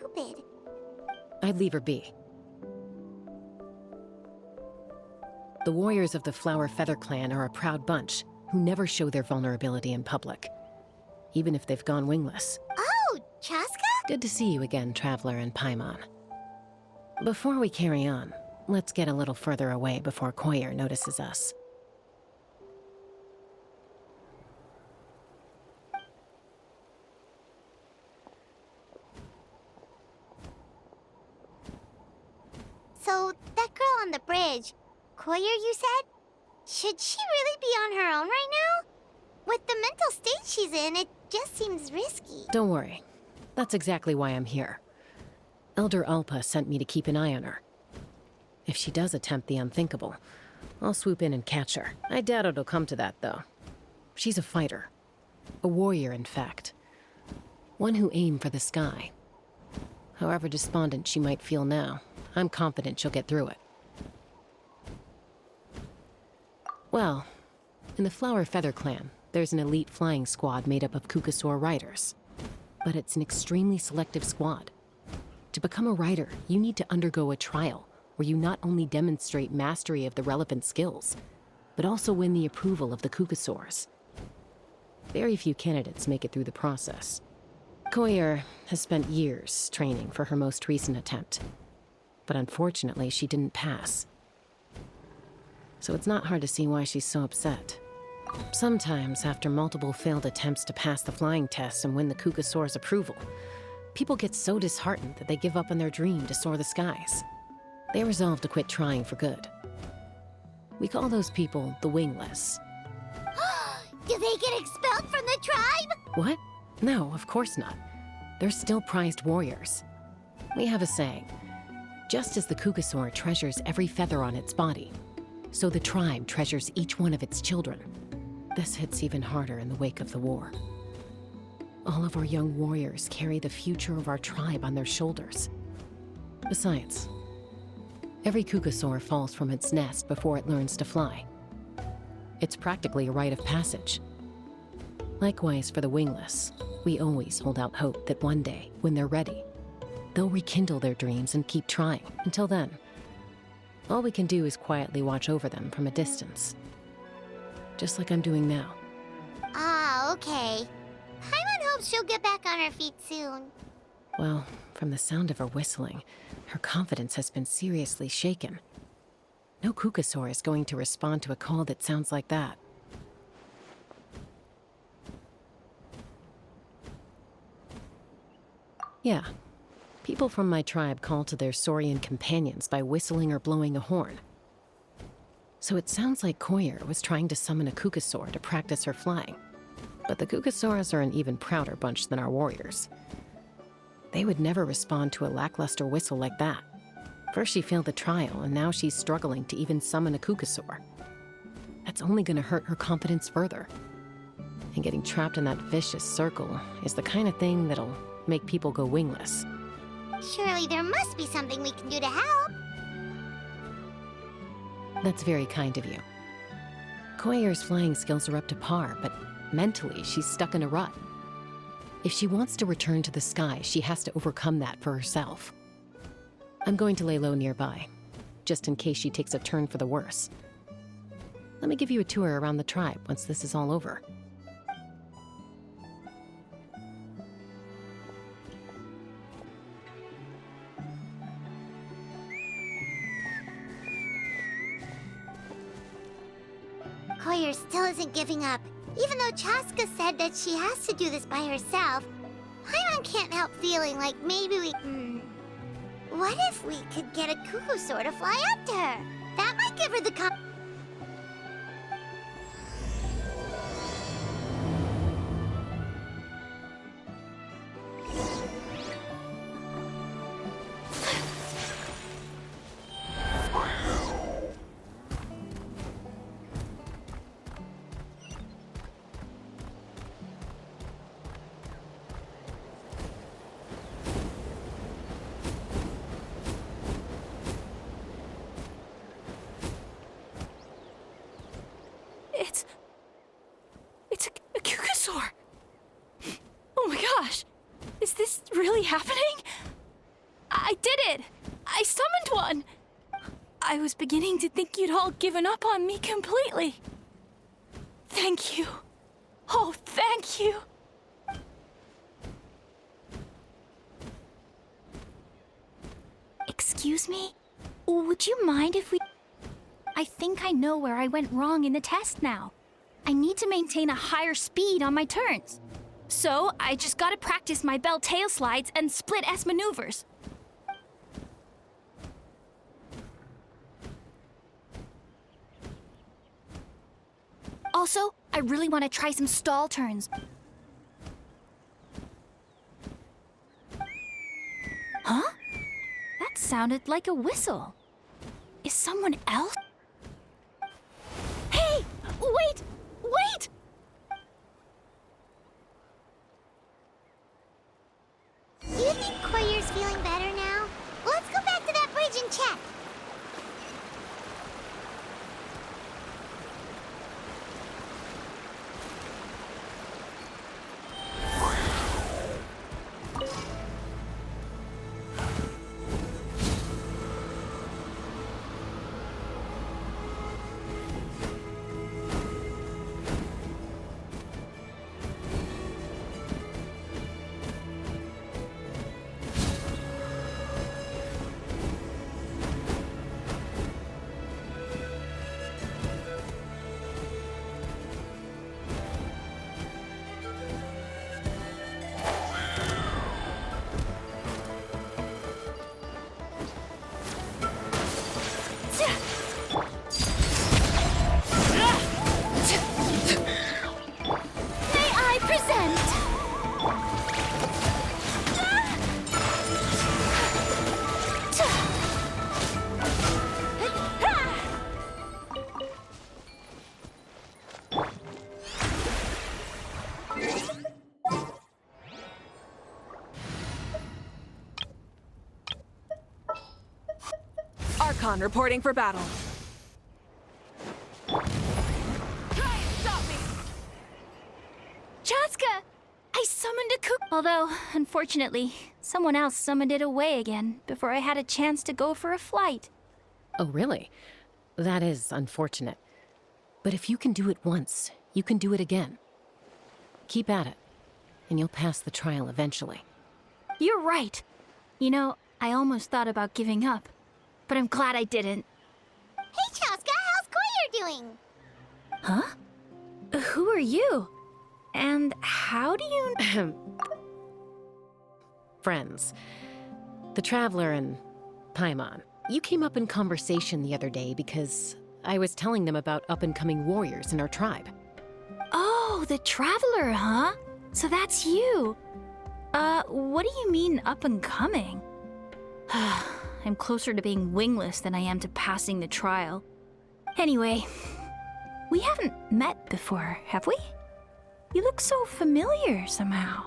stupid. I'd leave her be. The warriors of the Flower Feather clan are a proud bunch who never show their vulnerability in public, even if they've gone wingless. Oh, Chasca? Good to see you again, Traveler and Paimon. Before we carry on, let's get a little further away before Koyer notices us. So, that girl on the bridge, Koyer, you said? Should she really be on her own right now? With the mental state she's in, it just seems risky. Don't worry. That's exactly why I'm here. Elder Alpa sent me to keep an eye on her. If she does attempt the unthinkable, I'll swoop in and catch her. I doubt it'll come to that, though. She's a fighter. A warrior, in fact. One who aimed for the sky. However despondent she might feel now, I'm confident she'll get through it. Well, in the Flower Feather clan, there's an elite flying squad made up of Kukasaur riders. But it's an extremely selective squad. To become a rider, you need to undergo a trial where you not only demonstrate mastery of the relevant skills, but also win the approval of the Kukasaurs. Very few candidates make it through the process. Koyer has spent years training for her most recent attempt, but unfortunately she didn't pass. So it's not hard to see why she's so upset. Sometimes, after multiple failed attempts to pass the flying test and win the Kukasaur's approval, people get so disheartened that they give up on their dream to soar the skies. They resolve to quit trying for good. We call those people the wingless. Do they get expelled from the tribe? What? No, of course not. They're still prized warriors. We have a saying, just as the Kukasaur treasures every feather on its body, so the tribe treasures each one of its children. This hits even harder in the wake of the war. All of our young warriors carry the future of our tribe on their shoulders. Besides, every Kukasaur falls from its nest before it learns to fly. It's practically a rite of passage. Likewise for the wingless, we always hold out hope that one day, when they're ready, they'll rekindle their dreams and keep trying. Until then, all we can do is quietly watch over them from a distance. Just like I'm doing now. Ah, okay. Paimon hopes she'll get back on her feet soon. Well, from the sound of her whistling, her confidence has been seriously shaken. No Kukasaur is going to respond to a call that sounds like that. Yeah, people from my tribe call to their Saurian companions by whistling or blowing a horn. So it sounds like Koyer was trying to summon a Kukasaur to practice her flying. But the Kukasaurs are an even prouder bunch than our warriors. They would never respond to a lackluster whistle like that. First she failed the trial, and now she's struggling to even summon a Kukasaur. That's only gonna hurt her confidence further. And getting trapped in that vicious circle is the kind of thing that'll make people go wingless. Surely there must be something we can do to help. That's very kind of you. Koyer's flying skills are up to par, but mentally she's stuck in a rut. If she wants to return to the sky, she has to overcome that for herself. I'm going to lay low nearby, just in case she takes a turn for the worse. Let me give you a tour around the tribe once this is all over. Koyer still isn't giving up. Even though Chasca said that she has to do this by herself, Paimon can't help feeling like maybe we... What if we could get a Kukasaur to fly up to her? That might give her the It's a Kukasaur! Oh my gosh! Is this really happening? I did it! I summoned one! I was beginning to think you'd all given up on me completely. Thank you. Oh, thank you. Excuse me? Would you mind if we... I think I know where I went wrong in the test now. I need to maintain a higher speed on my turns. So, I just gotta practice my bell tail slides and split S maneuvers. Also, I really want to try some stall turns. Huh? That sounded like a whistle. Is someone else? Hey! Wait! Wait! Do you think Koyer's feeling better now? Let's go back to that bridge and check. Archon reporting for battle. Try and stop me! Chasca! I summoned a cook. Although, unfortunately, someone else summoned it away again before I had a chance to go for a flight. Oh, really? That is unfortunate. But if you can do it once, you can do it again. Keep at it, and you'll pass the trial eventually. You're right. You know, I almost thought about giving up, but I'm glad I didn't. Hey, Chasca, how's Koyer doing? Huh? Who are you? And how do you... Friends. The Traveler and Paimon. You came up in conversation the other day because I was telling them about up-and-coming warriors in our tribe. Oh, the Traveler, huh? So that's you. What do you mean up-and-coming? I'm closer to being wingless than I am to passing the trial. Anyway, we haven't met before, have we? You look so familiar somehow.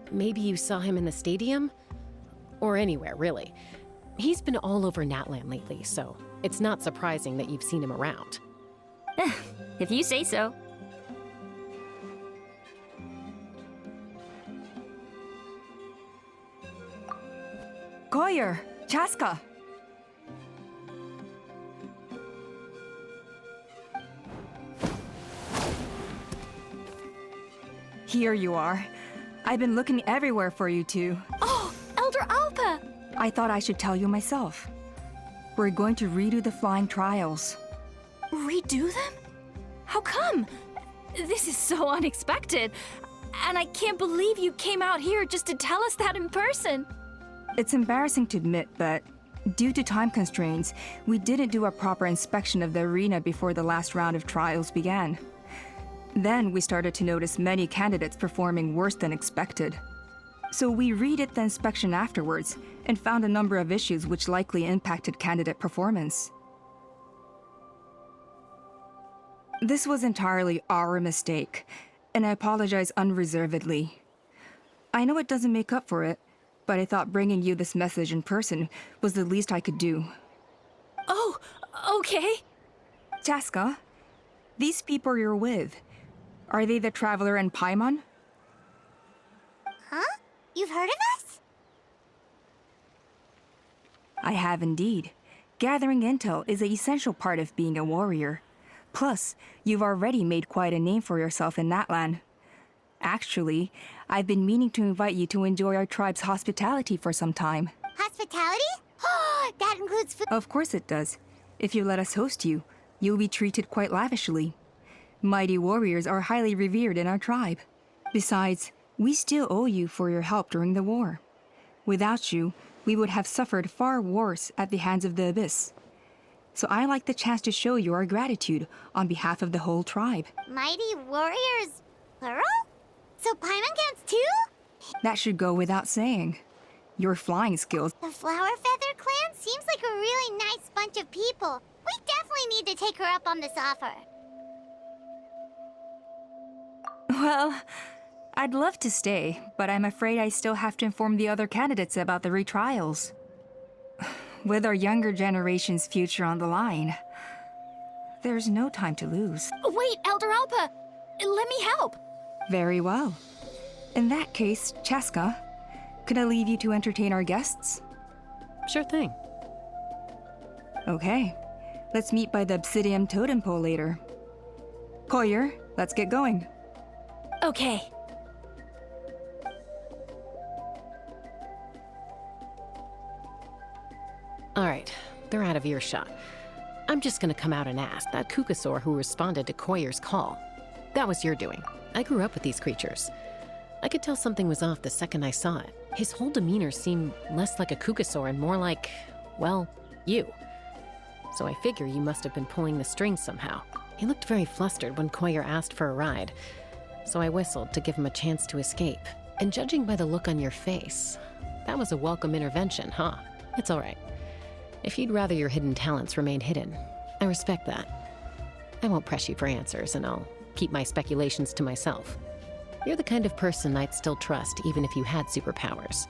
Maybe you saw him in the stadium? Or anywhere, really. He's been all over Natlan lately, so it's not surprising that you've seen him around. If you say so. Koyer, Chasca. Here you are. I've been looking everywhere for you two. Oh, Elder Alpa! I thought I should tell you myself. We're going to redo the flying trials. Redo them? How come? This is so unexpected. And I can't believe you came out here just to tell us that in person. It's embarrassing to admit, but due to time constraints, we didn't do a proper inspection of the arena before the last round of trials began. Then we started to notice many candidates performing worse than expected. So we redid the inspection afterwards and found a number of issues which likely impacted candidate performance. This was entirely our mistake, and I apologize unreservedly. I know it doesn't make up for it, but I thought bringing you this message in person was the least I could do. Oh, okay. Chasca, these people you're with, are they the Traveler and Paimon? Huh? You've heard of us? I have indeed. Gathering intel is an essential part of being a warrior. Plus, you've already made quite a name for yourself in that land. Actually, I've been meaning to invite you to enjoy our tribe's hospitality for some time. Hospitality? Oh, that includes food. Of course it does. If you let us host you, you'll be treated quite lavishly. Mighty warriors are highly revered in our tribe. Besides, we still owe you for your help during the war. Without you, we would have suffered far worse at the hands of the Abyss. So I like the chance to show you our gratitude on behalf of the whole tribe. Mighty warriors, plural? So Paimon counts too? That should go without saying. Your flying skills. The Flower Feather clan seems like a really nice bunch of people. We definitely need to take her up on this offer. Well, I'd love to stay, but I'm afraid I still have to inform the other candidates about the retrials. With our younger generation's future on the line, there's no time to lose. Wait, Elder Alpa! Let me help! Very well. In that case, Chasca, could I leave you to entertain our guests? Sure thing. Okay. Let's meet by the Obsidian Totem Pole later. Collier, let's get going. Okay. All right, they're out of earshot. I'm just gonna come out and ask. That Kukasaur who responded to Koyer's call. That was your doing. I grew up with these creatures. I could tell something was off the second I saw it. His whole demeanor seemed less like a Kukasaur and more like, well, you. So I figure you must have been pulling the strings somehow. He looked very flustered when Koyer asked for a ride, so I whistled to give him a chance to escape. And judging by the look on your face, that was a welcome intervention, huh? It's all right. If you'd rather your hidden talents remain hidden, I respect that. I won't press you for answers, and I'll keep my speculations to myself. You're the kind of person I'd still trust even if you had superpowers.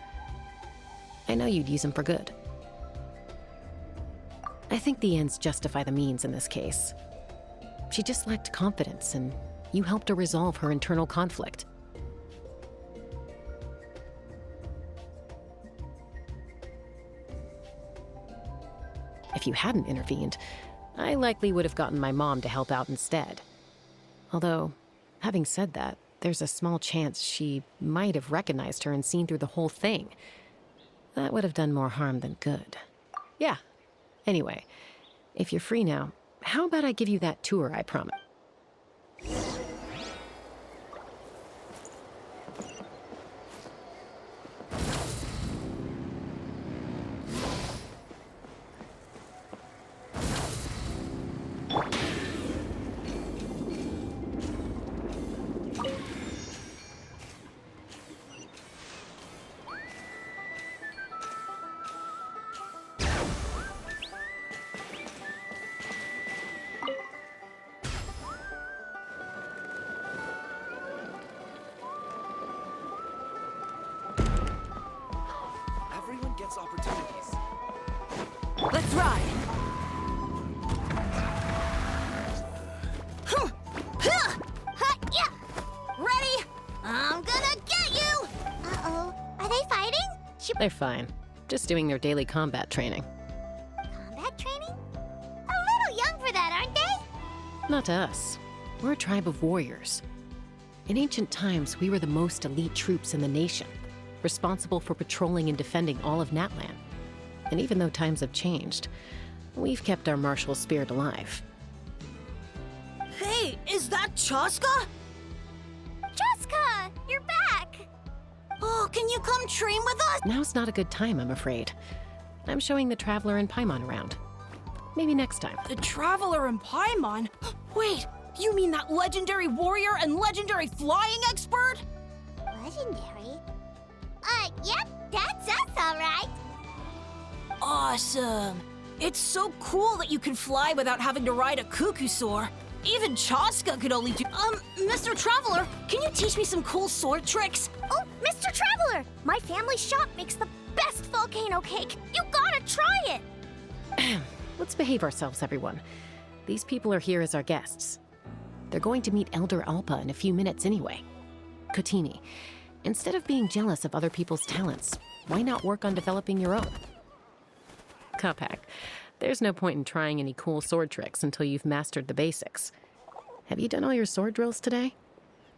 I know you'd use them for good. I think the ends justify the means in this case. She just lacked confidence, and you helped her resolve her internal conflict. If you hadn't intervened, I likely would have gotten my mom to help out instead. Although, having said that, there's a small chance she might have recognized her and seen through the whole thing. That would have done more harm than good. Yeah. Anyway, if you're free now, how about I give you that tour I promised? Everyone gets opportunities. Let's ride! Ready? I'm gonna get you! Uh-oh. Are they fighting? They're fine. Just doing their daily combat training. Combat training? A little young for that, aren't they? Not to us. We're a tribe of warriors. In ancient times, we were the most elite troops in the nation, responsible for patrolling and defending all of Natlan. And even though times have changed, we've kept our martial spirit alive. Hey, is that Chasca? Chasca! You're back! Oh, can you come train with us? Now's not a good time, I'm afraid. I'm showing the Traveler and Paimon around. Maybe next time. The Traveler and Paimon? Wait, you mean that legendary warrior and legendary flying expert? Legendary? Yep, that's us, all right. Awesome. It's so cool that you can fly without having to ride a Kukusaur. Even Chasca could only do— Mr. Traveler, can you teach me some cool sword tricks? Oh, Mr. Traveler! My family shop makes the best volcano cake. You gotta try it! Let's behave ourselves, everyone. These people are here as our guests. They're going to meet Elder Alpa in a few minutes anyway. Kotini, Instead of being jealous of other people's talents, why not work on developing your own? Cuphack, there's no point in trying any cool sword tricks until you've mastered the basics. Have you done all your sword drills today?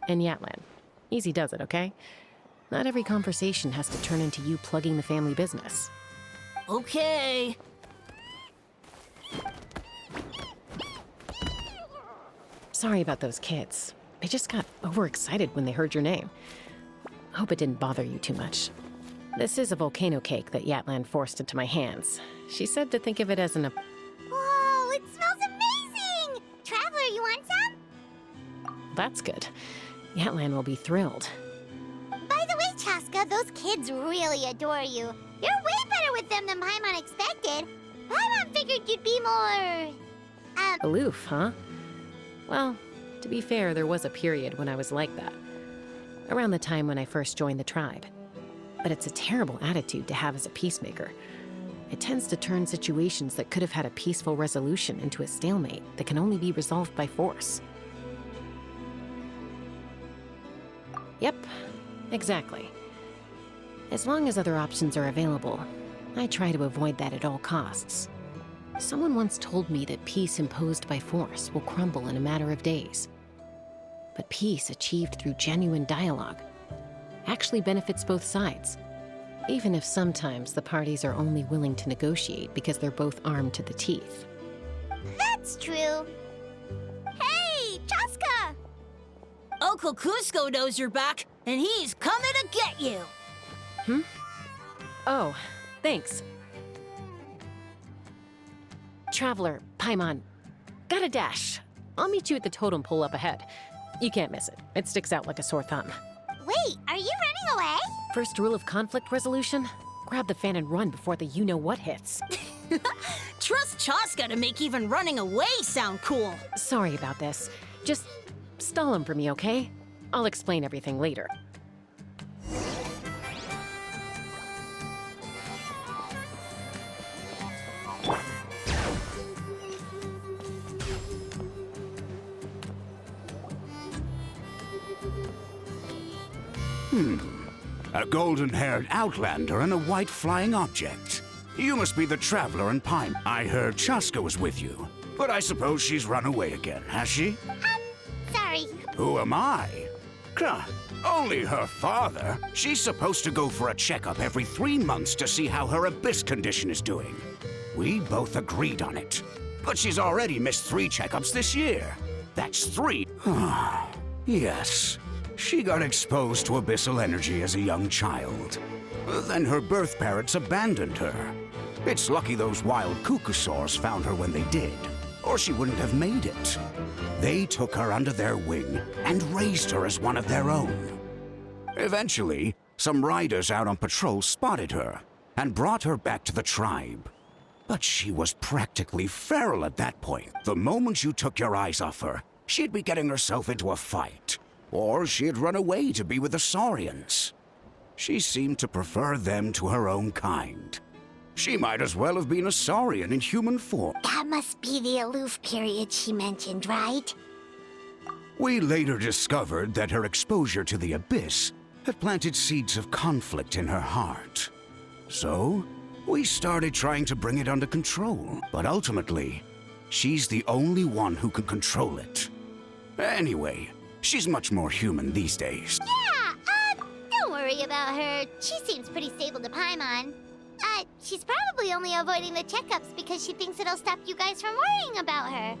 And Yatlan, easy does it, okay? Not every conversation has to turn into you plugging the family business. Okay. Sorry about those kids. They just got overexcited when they heard your name. Hope it didn't bother you too much. This is a volcano cake that Yatlan forced into my hands. She said to think of it as an... Whoa, it smells amazing! Traveler, you want some? That's good. Yatlan will be thrilled. By the way, Chasca, those kids really adore you. You're way better with them than Paimon expected. Paimon figured you'd be more... Aloof, huh? Well, to be fair, there was a period when I was like that. Around the time when I first joined the tribe. But it's a terrible attitude to have as a peacemaker. It tends to turn situations that could have had a peaceful resolution into a stalemate that can only be resolved by force. Yep, exactly. As long as other options are available, I try to avoid that at all costs. Someone once told me that peace imposed by force will crumble in a matter of days. But peace achieved through genuine dialogue actually benefits both sides, even if sometimes the parties are only willing to negotiate because they're both armed to the teeth. That's true. Hey, Chasca! Uncle Cusco knows you're back, and he's coming to get you. Oh, thanks. Traveler, Paimon, got a dash. I'll meet you at the totem pole up ahead. You can't miss it. It sticks out like a sore thumb. Wait, are you running away? First rule of conflict resolution? Grab the fan and run before the you-know-what hits. Trust Chasca to make even running away sound cool. Sorry about this. Just stall him for me, okay? I'll explain everything later. A golden-haired outlander and a white flying object. You must be the traveler in Pine. I heard Chasca was with you, but I suppose she's run away again, has she? Sorry. Who am I? Only her father. She's supposed to go for a checkup every 3 months to see how her abyss condition is doing. We both agreed on it. But she's already missed 3 checkups this year. That's 3. Yes. She got exposed to abyssal energy as a young child. Then her birth parents abandoned her. It's lucky those wild cuckoosaurs found her when they did, or she wouldn't have made it. They took her under their wing and raised her as one of their own. Eventually, some riders out on patrol spotted her and brought her back to the tribe. But she was practically feral at that point. The moment you took your eyes off her, she'd be getting herself into a fight. Or she'd run away to be with the Saurians. She seemed to prefer them to her own kind. She might as well have been a Saurian in human form. That must be the aloof period she mentioned, right? We later discovered that her exposure to the abyss had planted seeds of conflict in her heart. So, we started trying to bring it under control. But ultimately, she's the only one who can control it. Anyway, she's much more human these days. Yeah, don't worry about her. She seems pretty stable to Paimon. She's probably only avoiding the checkups because she thinks it'll stop you guys from worrying about her.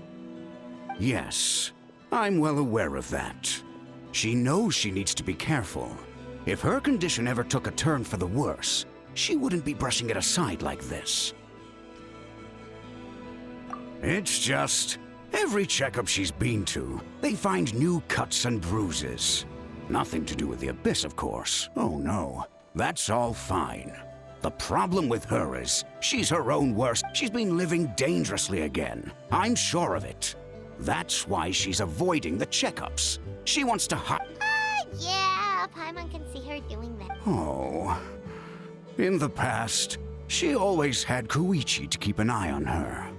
Yes, I'm well aware of that. She knows she needs to be careful. If her condition ever took a turn for the worse, she wouldn't be brushing it aside like this. It's just, every checkup she's been to, they find new cuts and bruises. Nothing to do with the abyss, of course. Oh no, that's all fine. The problem with her is, she's her own worst. She's been living dangerously again. I'm sure of it. That's why she's avoiding the checkups. She wants to hide. Yeah, Paimon can see her doing that. Oh. In the past, she always had Koichi to keep an eye on her.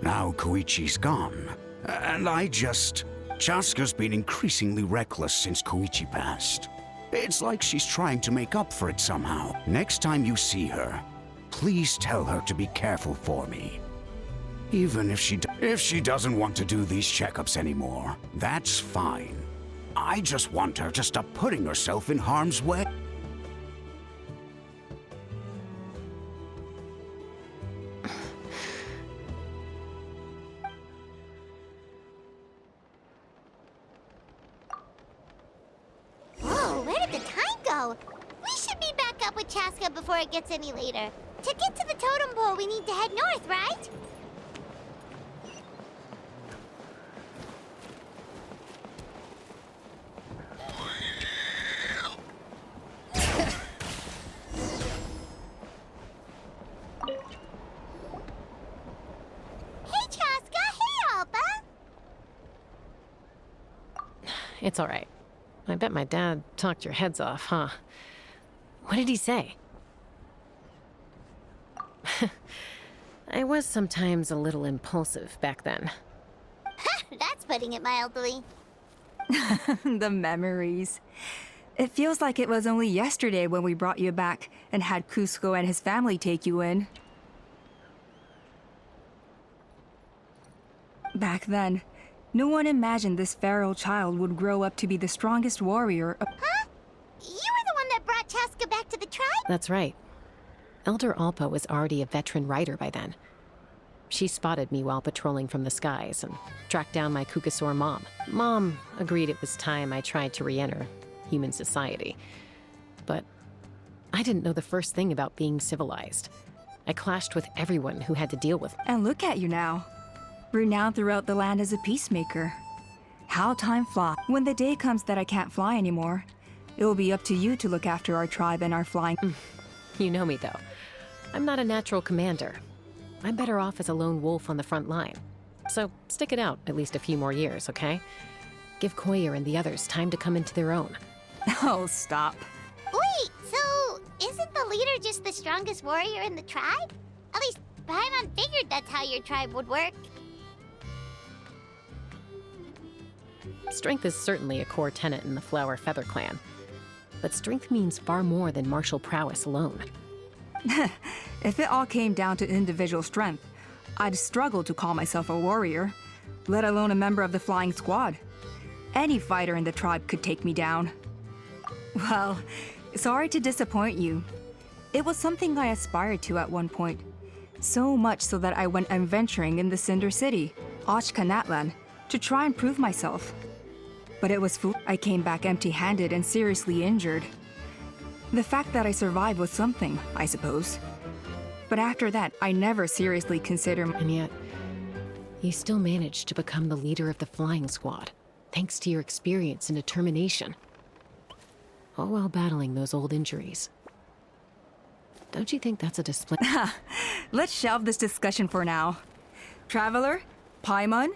Now Koichi's gone, and Chasca's been increasingly reckless since Koichi passed. It's like she's trying to make up for it somehow. Next time you see her, please tell her to be careful for me. Even if she doesn't want to do these checkups anymore, that's fine. I just want her to stop putting herself in harm's way. Whoa, where did the time go? We should be back up with Chasca before it gets any later. To get to the totem pole, we need to head north, right? Hey, Chasca! Hey, Alba! It's all right. I bet my dad talked your heads off, huh? What did he say? I was sometimes a little impulsive back then. That's putting it mildly. The memories. It feels like it was only yesterday when we brought you back and had Cusco and his family take you in. Back then, no one imagined this feral child would grow up to be the strongest warrior. Huh? You were the one that brought Chasca back to the tribe? That's right. Elder Alpa was already a veteran rider by then. She spotted me while patrolling from the skies and tracked down my Kukasaur mom. Mom agreed it was time I tried to re-enter human society. But I didn't know the first thing about being civilized. I clashed with everyone who had to deal with me. And look at you now, renowned throughout the land as a peacemaker. How time flies. When the day comes that I can't fly anymore, it will be up to you to look after our tribe and our flying. You know me, though. I'm not a natural commander. I'm better off as a lone wolf on the front line. So stick it out at least a few more years, okay? Give Koyer and the others time to come into their own. Oh, stop. Wait, so isn't the leader just the strongest warrior in the tribe? At least Paimon figured that's how your tribe would work. Strength is certainly a core tenet in the Flower Feather clan. But strength means far more than martial prowess alone. If it all came down to individual strength, I'd struggle to call myself a warrior, let alone a member of the flying squad. Any fighter in the tribe could take me down. Well, sorry to disappoint you. It was something I aspired to at one point. So much so that I went adventuring in the Cinder City, Ochkanatlan, to try and prove myself. But it was foolish. I came back empty-handed and seriously injured. The fact that I survived was something, I suppose. But after that, I never seriously considered. And yet, you still managed to become the leader of the flying squad, thanks to your experience and determination. All while battling those old injuries. Don't you think that's a display? Let's shelve this discussion for now. Traveler, Paimon,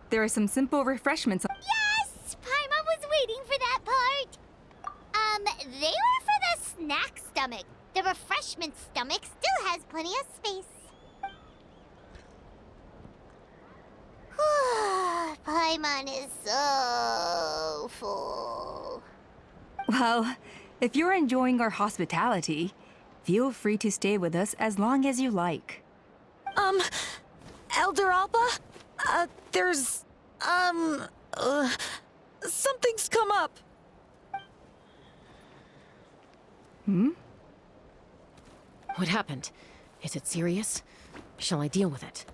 there are some simple refreshments. Yes! Paimon was waiting for that part! They were for the snack stomach. The refreshment stomach still has plenty of space. Paimon is so full. Well, if you're enjoying our hospitality, feel free to stay with us as long as you like. Elder Alba? Something's come up. What happened? Is it serious? Shall I deal with it?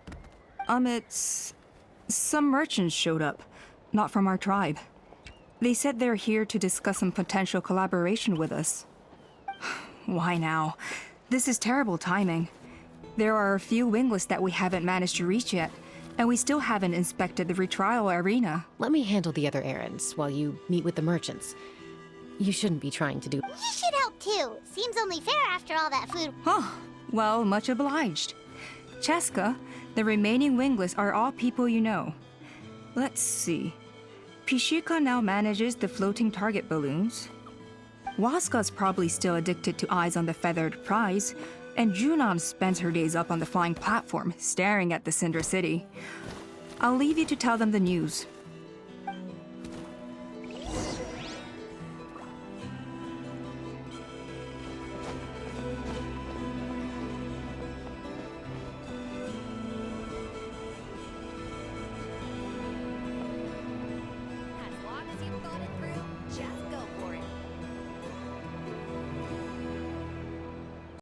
It's... Some merchants showed up, not from our tribe. They said they're here to discuss some potential collaboration with us. Why now? This is terrible timing. There are a few wingless that we haven't managed to reach yet, and we still haven't inspected the retrial arena. Let me handle the other errands while you meet with the merchants. You shouldn't be trying to do... You should help too. Seems only fair after all that food. Oh, well, much obliged. Chasca, the remaining wingless are all people you know. Let's see. Pishika now manages the floating target balloons. Waska's probably still addicted to eyes on the feathered prize, and Junon spends her days up on the flying platform, staring at the Cinder City. I'll leave you to tell them the news.